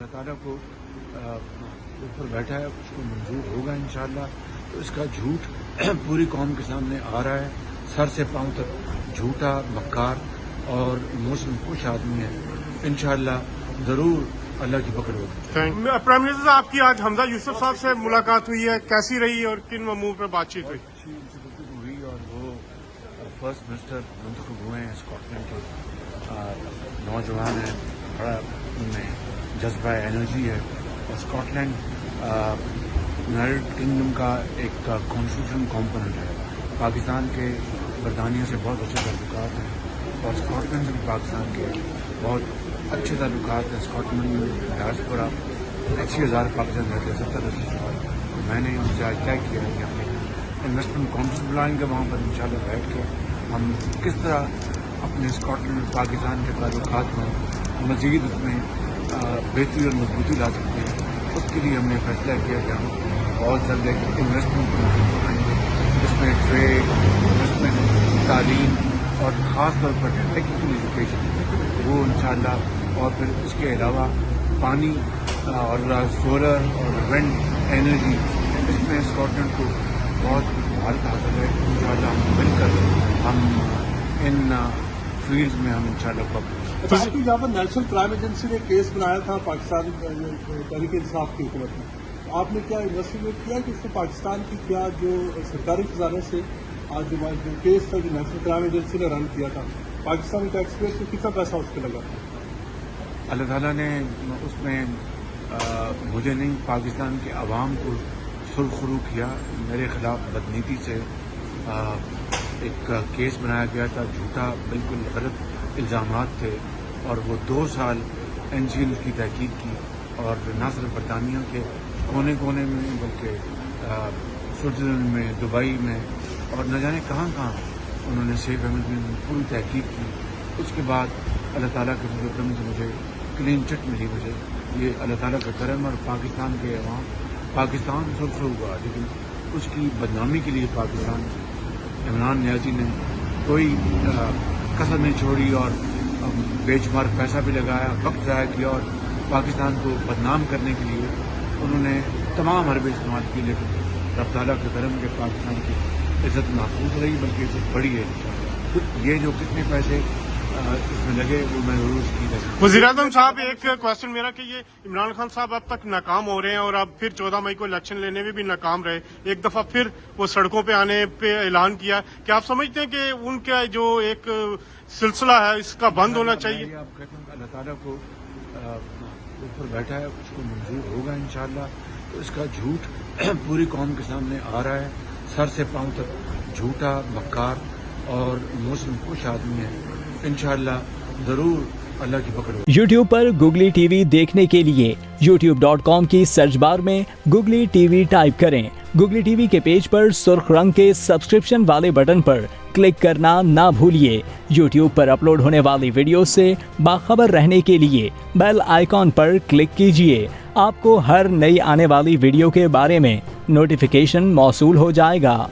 اللہ تعالیٰ کو اوپر بیٹھا ہے، اس کو منظور ہوگا انشاءاللہ۔ تو اس کا جھوٹ پوری قوم کے سامنے آ رہا ہے، سر سے پاؤں تک جھوٹا، مکار اور موسم کش آدمی ہے۔ انشاءاللہ ضرور اللہ کی پکڑ ہوگی۔ پرائم منسٹر صاحب، آپ کی آج حمزہ یوسف صاحب سے ملاقات ہوئی ہے، کیسی رہی اور کن امور پر بات چیت ہوئی؟ اچھی ان سے گفتگو ہوئی اور وہ فرسٹ منسٹر منتخب ہوئے ہیں اسکاٹ لینڈ کے، نوجوان ہیں، بڑا ان میں جذبہ انرجی ہے۔ اور اسکاٹ لینڈ یونائیٹڈ کنگڈم کا ایک کانسٹیٹیوشن کمپوننٹ ہے۔ پاکستان کے برطانیہ سے بہت اچھے تعلقات ہیں اور اسکاٹ لینڈ سے بھی پاکستان کے بہت اچھے تعلقات ہیں۔ اسکاٹ لینڈ ڈائسپورا 80,000 پاکستان رہتے ہیں، 70,000۔ میں نے ان سے آج طے کیا ہے کہ ہم انویسٹمنٹ کانفرنس بلائیں گے، وہاں پر انشاءاللہ بیٹھ کے ہم کس طرح اپنے اسکاٹ لینڈ اور پاکستان کے تعلقات میں مزید اس میں بہتری اور مضبوطی لا سکتے ہیں۔ اس کے لیے ہم نے فیصلہ کیا کہ ہم بہت جلد ایک انویسٹمنٹ کانفرنس بنائیں گے، جس میں ٹریڈ، انویسٹمنٹ، تعلیم اور خاص طور پر ٹیکنیکل ایجوکیشن وہ انشاءاللہ، اور پھر اس کے علاوہ پانی اور سولر اور ونڈ انرجی، اس میں اسکاٹ لینڈ کو بہت مہارت حاصل ہے۔ انشاءاللہ ہم مل کر ہم ان فیلڈز میں ہم انشاءاللہ آپ کی جہاں پر نیشنل کرائم ایجنسی نے کیس بنایا تھا پاکستان تحریک انصاف کی حکومت میں، آپ نے کیا انویسٹیگیٹ کیا کہ اس میں پاکستان کی کیا جو سرکاری خزانے سے آج جو کیس تھا جو نیشنل کرائم ایجنسی نے رن کیا تھا، پاکستانی ٹیکس پیئر سے کتنا پیسہ اس پہ لگا؟ اللہ تعالیٰ نے اس میں مجھے نہیں، پاکستان کے عوام کو سرخرو کیا۔ میرے خلاف بدنیتی سے ایک کیس بنایا گیا تھا، جھوٹا، بالکل غلط الزامات تھے، اور وہ 2 سال این سی ایل کی تحقیق کی، اور نہ صرف برطانیہ کے کونے کونے میں بلکہ سوئٹزرلینڈ میں، دبئی میں اور نہ جانے کہاں کہاں انہوں نے سیف احمد میں پوری تحقیق کی۔ اس کے بعد اللہ تعالیٰ کے فضل و کرم سے مجھے کلین چٹ ملی۔ مجھے یہ اللہ تعالیٰ کا کرم، اور پاکستان کے عوام، پاکستان سرخرو ہوا، لیکن اس کی بدنامی کے لیے پاکستان عمران نیازی نے کوئی کسر نہیں چھوڑی، اور بے شمار پیسہ بھی لگایا، وقت ضائع کیا، اور پاکستان کو بدنام کرنے کے لیے انہوں نے تمام حربے استعمال کی۔ لیکن رب تعالیٰ کے کرم کے پاکستان کی عزت محفوظ رہی، بلکہ عزت بڑھی ہے۔ یہ جو کتنے پیسے اس میں لگے وہ میں ضرور اس کی لگے۔ وزیر اعظم صاحب، ایک کوشچن میرا کہ یہ عمران خان صاحب اب تک ناکام ہو رہے ہیں اور اب پھر 14 مئی کو الیکشن لینے میں بھی ناکام رہے، ایک دفعہ پھر وہ سڑکوں پہ آنے پہ اعلان کیا، کیا آپ سمجھتے ہیں کہ ان کا جو ایک سلسلہ ہے اس کا بند ہونا چاہیے؟ آپ کہتے ہیں کہ اللہ تعالیٰ کو اوپر بیٹھا ہے، اس کو منظور ہوگا انشاءاللہ۔ تو اس کا جھوٹ پوری قوم کے سامنے آ رہا ہے، سر سے پاؤں تک جھوٹا، مکار اور موسم کش آدمی ہے۔ انشاءاللہ ضرور اللہ کی پکڑ ہوگی۔ یوٹیوب پر گوگلی ٹی وی دیکھنے کے لیے youtube.com کی سرچ بار میں گوگلی ٹی وی ٹائپ کریں۔ گوگلی ٹی وی کے پیج پر سرخ رنگ کے سبسکرپشن والے بٹن پر کلک کرنا نہ بھولیے۔ یوٹیوب پر اپلوڈ ہونے والی ویڈیو سے باخبر رہنے کے لیے بیل آئیکن پر کلک کیجیے۔ آپ کو ہر نئی آنے والی ویڈیو کے بارے میں نوٹیفیکیشن موصول ہو جائے گا۔